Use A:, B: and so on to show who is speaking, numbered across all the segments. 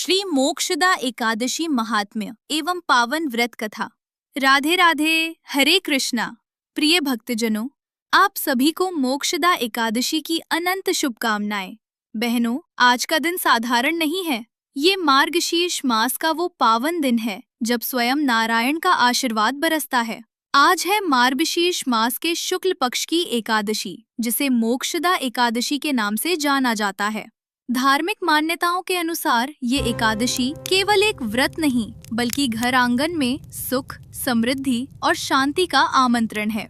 A: श्री मोक्षदा एकादशी महात्म्य एवं पावन व्रत कथा। राधे राधे, हरे कृष्णा। प्रिय भक्तजनों, आप सभी को मोक्षदा एकादशी की अनंत शुभकामनाएं। बहनों, आज का दिन साधारण नहीं है। ये मार्गशीर्ष मास का वो पावन दिन है जब स्वयं नारायण का आशीर्वाद बरसता है। आज है मार्गशीर्ष मास के शुक्ल पक्ष की एकादशी, जिसे मोक्षदा एकादशी के नाम से जाना जाता है। धार्मिक मान्यताओं के अनुसार ये एकादशी केवल एक व्रत नहीं, बल्कि घर आंगन में सुख, समृद्धि और शांति का आमंत्रण है।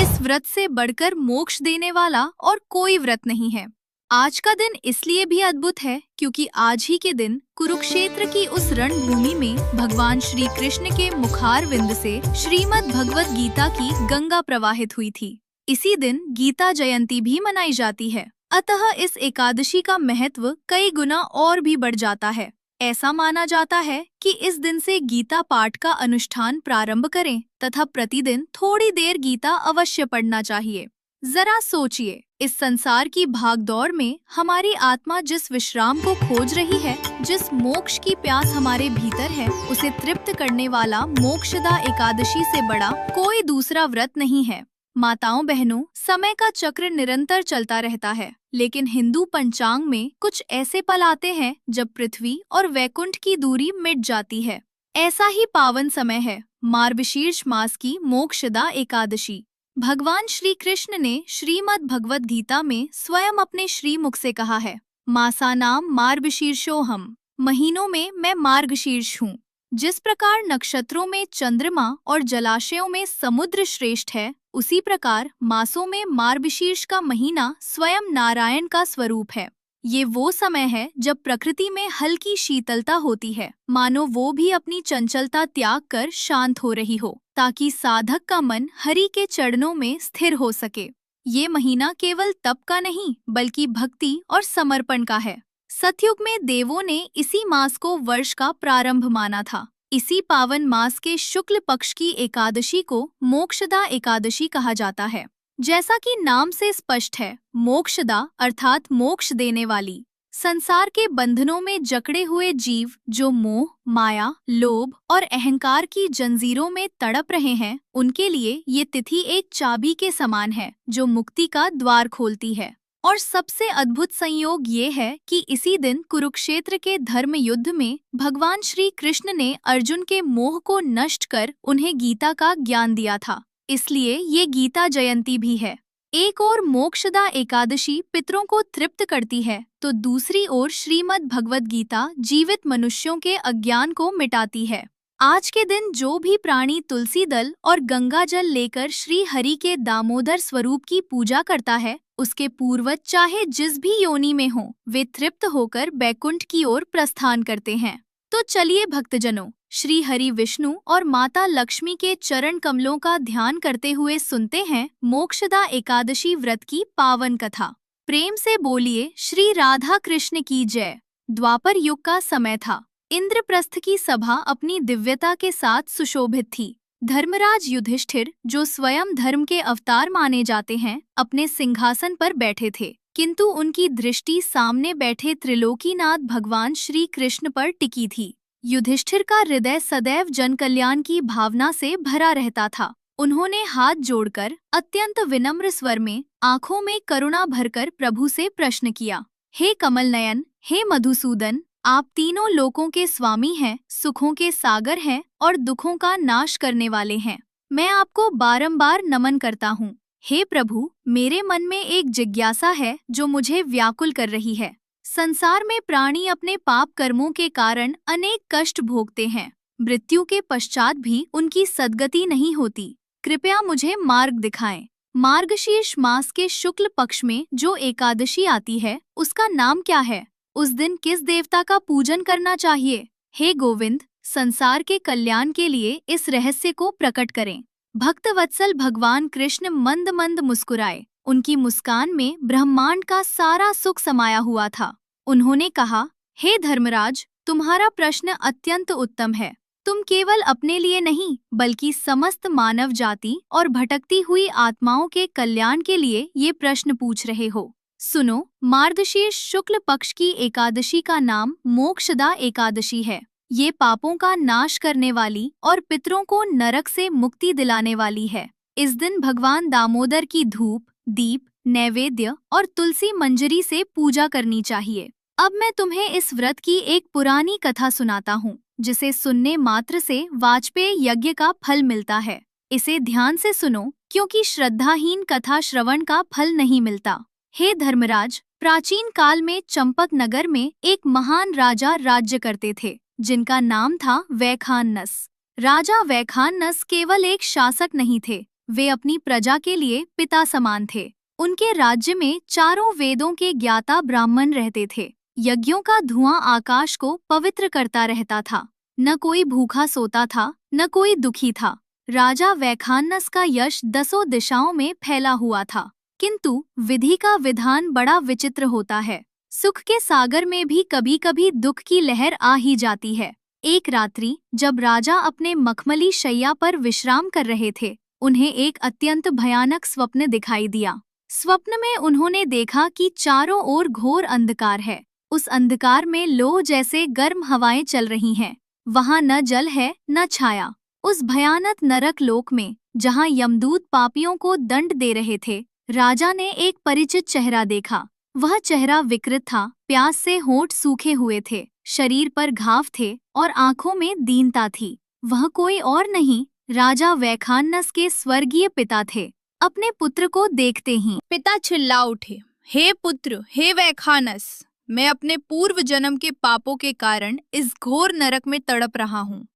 A: इस व्रत से बढ़कर मोक्ष देने वाला और कोई व्रत नहीं है। आज का दिन इसलिए भी अद्भुत है क्योंकि आज ही के दिन कुरुक्षेत्र की उस रणभूमि में भगवान श्री कृष्ण के मुखार विंद से श्रीमद् भगवत गीता की गंगा प्रवाहित हुई थी। इसी दिन गीता जयंती भी मनाई जाती है। अतः इस एकादशी का महत्व कई गुना और भी बढ़ जाता है। ऐसा माना जाता है कि इस दिन से गीता पाठ का अनुष्ठान प्रारंभ करें तथा प्रतिदिन थोड़ी देर गीता अवश्य पढ़ना चाहिए। जरा सोचिए, इस संसार की भागदौड़ में हमारी आत्मा जिस विश्राम को खोज रही है, जिस मोक्ष की प्यास हमारे भीतर है, उसे तृप्त करने वाला मोक्षदा एकादशी से बड़ा कोई दूसरा व्रत नहीं है। माताओं बहनों, समय का चक्र निरंतर चलता रहता है, लेकिन हिंदू पंचांग में कुछ ऐसे पल आते हैं जब पृथ्वी और वैकुंठ की दूरी मिट जाती है। ऐसा ही पावन समय है मार्गशीर्ष मास की मोक्षदा एकादशी। भगवान श्री कृष्ण ने श्रीमद् भगवत गीता में स्वयं अपने श्रीमुख से कहा है, मासानाम मार्गशीर्षोहम, महीनों में मैं मार्गशीर्ष हूँ। जिस प्रकार नक्षत्रों में चंद्रमा और जलाशयों में समुद्र श्रेष्ठ है, उसी प्रकार मासों में मार्गशीर्ष का महीना स्वयं नारायण का स्वरूप है। ये वो समय है जब प्रकृति में हल्की शीतलता होती है, मानो वो भी अपनी चंचलता त्याग कर शांत हो रही हो, ताकि साधक का मन हरि के चरणों में स्थिर हो सके। ये महीना केवल तप का नहीं, बल्कि भक्ति और समर्पण का है। सतयुग में देवों ने इसी मास को वर्ष का प्रारंभ माना था। इसी पावन मास के शुक्ल पक्ष की एकादशी को मोक्षदा एकादशी कहा जाता है। जैसा कि नाम से स्पष्ट है, मोक्षदा अर्थात मोक्ष देने वाली। संसार के बंधनों में जकड़े हुए जीव जो मोह, माया, लोभ और अहंकार की जंजीरों में तड़प रहे हैं, उनके लिए ये तिथि एक चाबी के समान है जो मुक्ति का द्वार खोलती है। और सबसे अद्भुत संयोग ये है कि इसी दिन कुरुक्षेत्र के धर्म युद्ध में भगवान श्री कृष्ण ने अर्जुन के मोह को नष्ट कर उन्हें गीता का ज्ञान दिया था। इसलिए ये गीता जयंती भी है। एक ओर मोक्षदा एकादशी पितरों को तृप्त करती है, तो दूसरी ओर श्रीमद् भगवत गीता जीवित मनुष्यों के अज्ञान को मिटाती है। आज के दिन जो भी प्राणी तुलसी दल और गंगा जल लेकर श्री हरि के दामोदर स्वरूप की पूजा करता है, उसके पूर्वज चाहे जिस भी योनि में हों, वे तृप्त होकर बैकुंठ की ओर प्रस्थान करते हैं। तो चलिए भक्तजनों, श्री हरि विष्णु और माता लक्ष्मी के चरण कमलों का ध्यान करते हुए सुनते हैं मोक्षदा एकादशी व्रत की पावन कथा। प्रेम से बोलिए श्री राधा कृष्ण की जय। द्वापर युग का समय था। इंद्रप्रस्थ की सभा अपनी दिव्यता के साथ सुशोभित थी। धर्मराज युधिष्ठिर, जो स्वयं धर्म के अवतार माने जाते हैं, अपने सिंहासन पर बैठे थे, किंतु उनकी दृष्टि सामने बैठे त्रिलोकीनाथ भगवान श्री कृष्ण पर टिकी थी। युधिष्ठिर का हृदय सदैव जन कल्याण की भावना से भरा रहता था। उन्होंने हाथ जोड़कर अत्यंत विनम्र स्वर में, आंखों में करुणा भरकर प्रभु से प्रश्न किया, हे कमल नयन, हे मधुसूदन, आप तीनों लोकों के स्वामी हैं, सुखों के सागर हैं और दुखों का नाश करने वाले हैं। मैं आपको बारंबार नमन करता हूँ। हे प्रभु, मेरे मन में एक जिज्ञासा है जो मुझे व्याकुल कर रही है। संसार में प्राणी अपने पाप कर्मों के कारण अनेक कष्ट भोगते हैं। मृत्यु के पश्चात भी उनकी सद्गति नहीं होती। कृपया मुझे मार्ग दिखाएं। मार्गशीर्ष मास के शुक्ल पक्ष में जो एकादशी आती है, उसका नाम क्या है? उस दिन किस देवता का पूजन करना चाहिए? हे गोविंद, संसार के कल्याण के लिए इस रहस्य को प्रकट करें। भक्तवत्सल भगवान कृष्ण मंद मंद मुस्कुराए। उनकी मुस्कान में ब्रह्मांड का सारा सुख समाया हुआ था। उन्होंने कहा, हे धर्मराज, तुम्हारा प्रश्न अत्यंत उत्तम है। तुम केवल अपने लिए नहीं, बल्कि समस्त मानव जाति और भटकती हुई आत्माओं के कल्याण के लिए ये प्रश्न पूछ रहे हो। सुनो, मार्गशीर्ष शुक्ल पक्ष की एकादशी का नाम मोक्षदा एकादशी है। ये पापों का नाश करने वाली और पितरों को नरक से मुक्ति दिलाने वाली है। इस दिन भगवान दामोदर की धूप, दीप, नैवेद्य और तुलसी मंजरी से पूजा करनी चाहिए। अब मैं तुम्हें इस व्रत की एक पुरानी कथा सुनाता हूँ, जिसे सुनने मात्र से वाजपेय यज्ञ का फल मिलता है। इसे ध्यान से सुनो, क्योंकि श्रद्धाहीन कथा श्रवण का फल नहीं मिलता। हे धर्मराज, प्राचीन काल में चंपक नगर में एक महान राजा राज्य करते थे, जिनका नाम था वैखानस। राजा वैखानस केवल एक शासक नहीं थे, वे अपनी प्रजा के लिए पिता समान थे। उनके राज्य में चारों वेदों के ज्ञाता ब्राह्मण रहते थे। यज्ञों का धुआं आकाश को पवित्र करता रहता था। न कोई भूखा सोता था, न कोई दुखी था। राजा वैखानस का यश 10 दिशाओं में फैला हुआ था। किंतु विधि का विधान बड़ा विचित्र होता है। सुख के सागर में भी कभी कभी दुख की लहर आ ही जाती है। एक रात्रि जब राजा अपने मखमली शैया पर विश्राम कर रहे थे, उन्हें एक अत्यंत भयानक स्वप्न दिखाई दिया। स्वप्न में उन्होंने देखा कि चारों ओर घोर अंधकार है। उस अंधकार में लोह जैसे गर्म हवाएं चल रही हैं। वहां न जल है न छाया। उस भयानक नरक लोक में, जहां यमदूत पापियों को दंड दे रहे थे, राजा ने एक परिचित चेहरा देखा। वह चेहरा विकृत था, प्यास से होंठ सूखे हुए थे, शरीर पर घाव थे और आंखों में दीनता थी। वह कोई और नहीं, राजा वैखानस के स्वर्गीय पिता थे। अपने पुत्र को देखते ही
B: पिता चिल्ला उठे, हे पुत्र, हे वैखानस, मैं अपने पूर्व जन्म के पापों के कारण इस घोर नरक में तड़प रहा हूँ।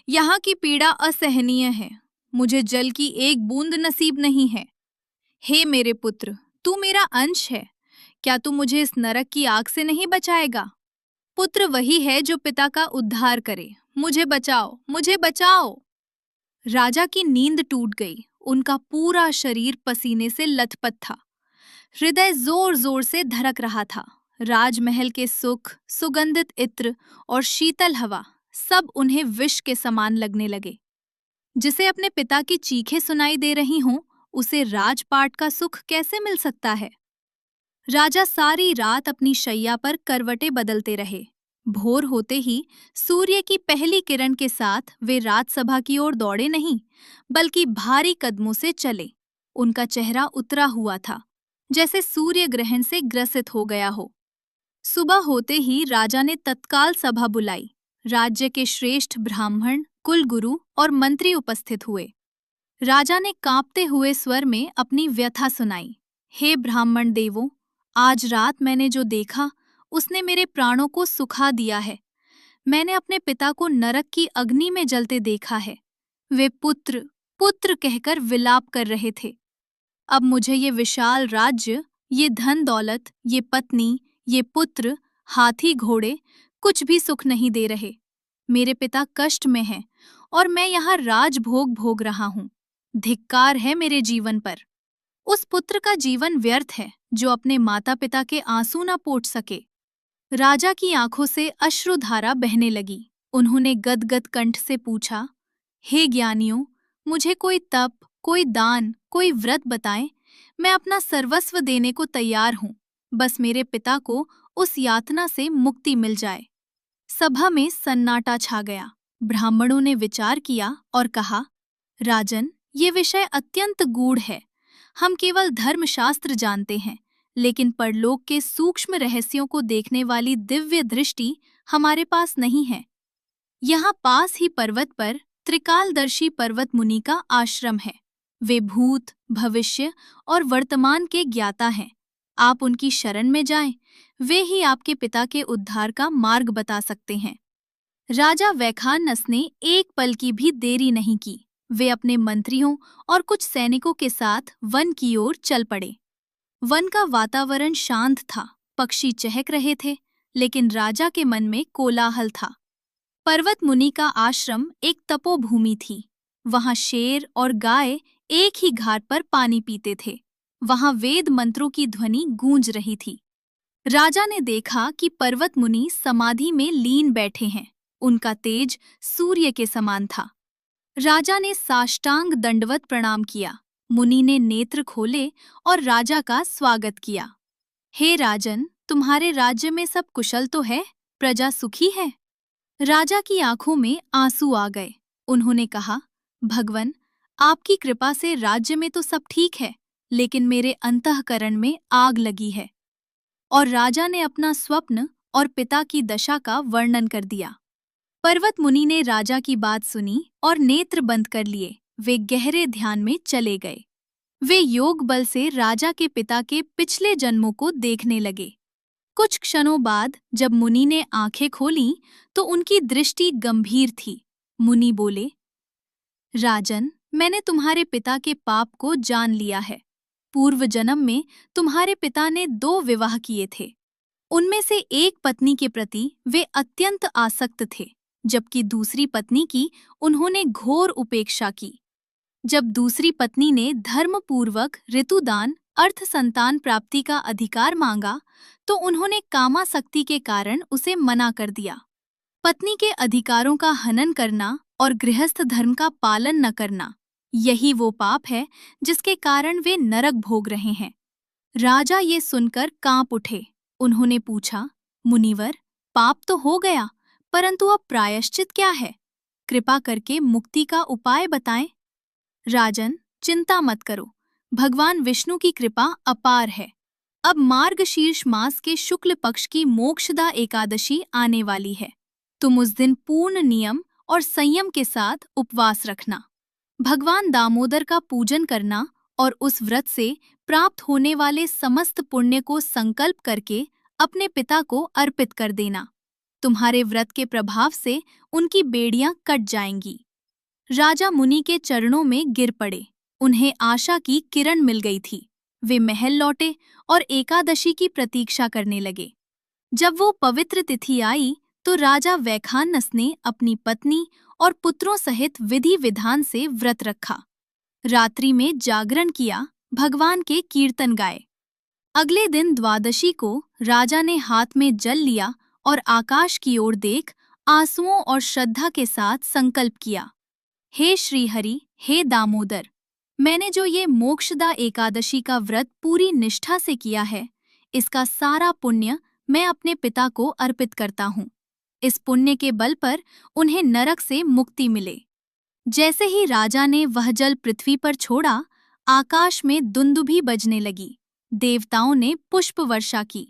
B: यहाँ की पीड़ा असहनीय है। मुझे जल की एक बूंद नसीब नहीं है। हे मेरे पुत्र, तू मेरा अंश है। क्या तू मुझे इस नरक की आग से नहीं बचाएगा? पुत्र वही है जो पिता का उद्धार करे। मुझे बचाओ, मुझे बचाओ। राजा की नींद टूट गई। उनका पूरा शरीर पसीने से लथपथ था। हृदय जोर जोर से धड़क रहा था। राजमहल के सुख, सुगंधित इत्र और शीतल हवा सब उन्हें विष के समान लगने लगे। जिसे अपने पिता की चीखें सुनाई दे रही हों, उसे राजपाट का सुख कैसे मिल सकता है? राजा सारी रात अपनी शैया पर करवटें बदलते रहे। भोर होते ही सूर्य की पहली किरण के साथ वे राजसभा की ओर दौड़े नहीं, बल्कि भारी कदमों से चले। उनका चेहरा उतरा हुआ था, जैसे सूर्य ग्रहण से ग्रसित हो गया हो। सुबह होते ही राजा ने तत्काल सभा बुलाई। राज्य के श्रेष्ठ ब्राह्मण, कुलगुरु और मंत्री उपस्थित हुए। राजा ने कांपते हुए स्वर में अपनी व्यथा सुनाई। हे ब्राह्मण देवों, आज रात मैंने जो देखा, उसने मेरे प्राणों को सुखा दिया है। मैंने अपने पिता को नरक की अग्नि में जलते देखा है। वे पुत्र पुत्र कहकर विलाप कर रहे थे। अब मुझे ये विशाल राज्य, ये धन दौलत, ये पत्नी, ये पुत्र, हाथी घोड़े कुछ भी सुख नहीं दे रहे। मेरे पिता कष्ट में हैं और मैं यहाँ राजभोग भोग रहा हूँ। धिक्कार है मेरे जीवन पर। उस पुत्र का जीवन व्यर्थ है जो अपने माता पिता के आंसू न पोंछ सके। राजा की आंखों से अश्रुधारा बहने लगी। उन्होंने गदगद कंठ से पूछा, हे ज्ञानियों, मुझे कोई तप, कोई दान, कोई व्रत बताएं। मैं अपना सर्वस्व देने को तैयार हूँ। बस मेरे पिता को उस यातना से मुक्ति मिल जाए। सभा में सन्नाटा छा गया। ब्राह्मणों ने विचार किया और कहा, राजन, ये विषय अत्यंत गूढ़ है। हम केवल धर्मशास्त्र जानते हैं, लेकिन परलोक के सूक्ष्म रहस्यों को देखने वाली दिव्य दृष्टि हमारे पास नहीं है। यहाँ पास ही पर्वत पर त्रिकालदर्शी पर्वत मुनि का आश्रम है। वे भूत, भविष्य और वर्तमान के ज्ञाता हैं। आप उनकी शरण में जाएं, वे ही आपके पिता के उद्धार का मार्ग बता सकते हैं। राजा वैखानस ने एक पल की भी देरी नहीं की। वे अपने मंत्रियों और कुछ सैनिकों के साथ वन की ओर चल पड़े। वन का वातावरण शांत था। पक्षी चहक रहे थे, लेकिन राजा के मन में कोलाहल था। पर्वत मुनि का आश्रम एक तपोभूमि थी। वहां शेर और गाय एक ही घाट पर पानी पीते थे। वहां वेद मंत्रों की ध्वनि गूंज रही थी। राजा ने देखा कि पर्वत मुनि समाधि में लीन बैठे हैं। उनका तेज सूर्य के समान था। राजा ने साष्टांग दंडवत प्रणाम किया। मुनि ने नेत्र खोले और राजा का स्वागत किया।
A: हे राजन, तुम्हारे राज्य में सब कुशल तो है, प्रजा सुखी है? राजा की आंखों में आंसू आ गए। उन्होंने कहा, भगवन, आपकी कृपा से राज्य में तो सब ठीक है, लेकिन मेरे अंतःकरण में आग लगी है। और राजा ने अपना स्वप्न और पिता की दशा का वर्णन कर दिया। पर्वत मुनि ने राजा की बात सुनी और नेत्र बंद कर लिए वे गहरे ध्यान में चले गए। वे योग बल से राजा के पिता के पिछले जन्मों को देखने लगे। कुछ क्षणों बाद जब मुनि ने आंखें खोलीं तो उनकी दृष्टि गंभीर थी। मुनि बोले, राजन, मैंने तुम्हारे पिता के पाप को जान लिया है। पूर्व जन्म में तुम्हारे पिता ने 2 विवाह किए थे। उनमें से एक पत्नी के प्रति वे अत्यंत आसक्त थे, जबकि दूसरी पत्नी की उन्होंने घोर उपेक्षा की। जब दूसरी पत्नी ने धर्मपूर्वक ऋतुदान अर्थ संतान प्राप्ति का अधिकार मांगा तो उन्होंने कामासक्ति के कारण उसे मना कर दिया। पत्नी के अधिकारों का हनन करना और गृहस्थ धर्म का पालन न करना, यही वो पाप है जिसके कारण वे नरक भोग रहे हैं। राजा ये सुनकर कांप उठे। उन्होंने पूछा, मुनिवर, पाप तो हो गया, परंतु अब प्रायश्चित क्या है? कृपा करके मुक्ति का उपाय बताएं। राजन, चिंता मत करो, भगवान विष्णु की कृपा अपार है। अब मार्गशीर्ष मास के शुक्ल पक्ष की मोक्षदा एकादशी आने वाली है। तुम उस दिन पूर्ण नियम और संयम के साथ उपवास रखना। भगवान दामोदर का पूजन करना और उस व्रत से प्राप्त होने वाले समस्त पुण्य को संकल्प करके अपने पिता को अर्पित कर देना। तुम्हारे व्रत के प्रभाव से उनकी बेड़ियां कट जाएंगी। राजा मुनि के चरणों में गिर पड़े। उन्हें आशा की किरण मिल गई थी। वे महल लौटे और एकादशी की प्रतीक्षा करने लगे। जब वो पवित्र तिथि आई तो राजा वैखानस ने अपनी पत्नी और पुत्रों सहित विधि विधान से व्रत रखा। रात्रि में जागरण किया, भगवान के कीर्तन गाए। अगले दिन द्वादशी को राजा ने हाथ में जल लिया और आकाश की ओर देख आंसुओं और श्रद्धा के साथ संकल्प किया, हे श्रीहरि, हे दामोदर, मैंने जो ये मोक्षदा एकादशी का व्रत पूरी निष्ठा से किया है, इसका सारा पुण्य मैं अपने पिता को अर्पित करता हूँ। इस पुण्य के बल पर उन्हें नरक से मुक्ति मिले। जैसे ही राजा ने वह जल पृथ्वी पर छोड़ा, आकाश में दुंदुभी बजने लगी। देवताओं ने पुष्प वर्षा की।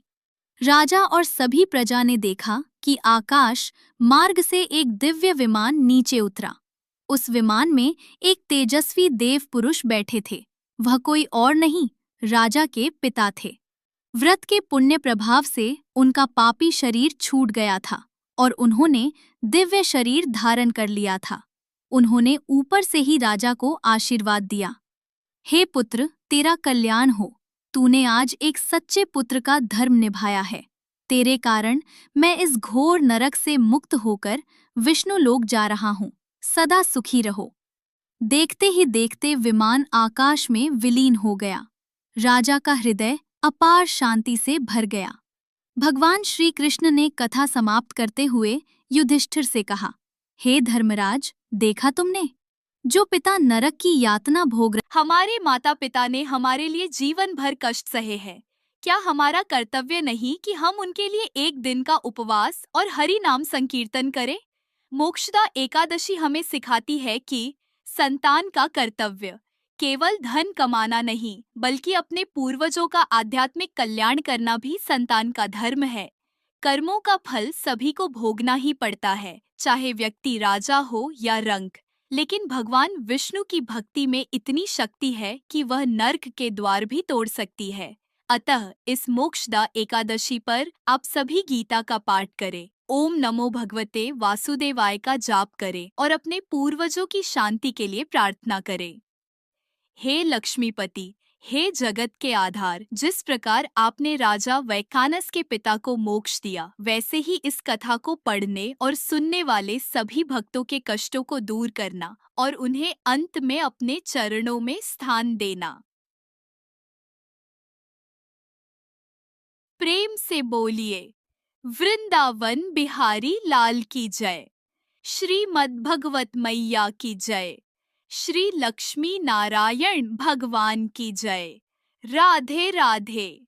A: राजा और सभी प्रजा ने देखा कि आकाश मार्ग से एक दिव्य विमान नीचे उतरा। उस विमान में एक तेजस्वी देव पुरुष बैठे थे। वह कोई और नहीं, राजा के पिता थे। व्रत के पुण्य प्रभाव से उनका पापी शरीर छूट गया था और उन्होंने दिव्य शरीर धारण कर लिया था। उन्होंने ऊपर से ही राजा को आशीर्वाद दिया, हे पुत्र, तेरा कल्याण हो। तूने आज एक सच्चे पुत्र का धर्म निभाया है। तेरे कारण मैं इस घोर नरक से मुक्त होकर विष्णु लोक जा रहा हूँ। सदा सुखी रहो। देखते ही देखते विमान आकाश में विलीन हो गया। राजा का हृदय अपार शांति से भर गया। भगवान श्री कृष्ण ने कथा समाप्त करते हुए युधिष्ठिर से कहा, हे धर्मराज, देखा तुमने, जो पिता नरक की यातना भोग रहे।
B: हमारे माता पिता ने हमारे लिए जीवन भर कष्ट सहे हैं। क्या हमारा कर्तव्य नहीं कि हम उनके लिए एक दिन का उपवास और हरि नाम संकीर्तन करें? मोक्षदा एकादशी हमें सिखाती है कि संतान का कर्तव्य केवल धन कमाना नहीं, बल्कि अपने पूर्वजों का आध्यात्मिक कल्याण करना भी संतान का धर्म है। कर्मों का फल सभी को भोगना ही पड़ता है, चाहे व्यक्ति राजा हो या रंक। लेकिन भगवान विष्णु की भक्ति में इतनी शक्ति है कि वह नर्क के द्वार भी तोड़ सकती है। अतः इस मोक्षदा एकादशी पर आप सभी गीता का पाठ करें, ओम नमो भगवते वासुदेवाय का जाप करें और अपने पूर्वजों की शांति के लिए प्रार्थना करें। हे लक्ष्मीपति, हे जगत के आधार, जिस प्रकार आपने राजा वैखानस के पिता को मोक्ष दिया, वैसे ही इस कथा को पढ़ने और सुनने वाले सभी भक्तों के कष्टों को दूर करना और उन्हें अंत में अपने चरणों में स्थान देना। प्रेम से बोलिए, वृंदावन बिहारी लाल की जय, श्रीमद् भगवत मैया की जय, श्री लक्ष्मी नारायण भगवान की जय। राधे राधे।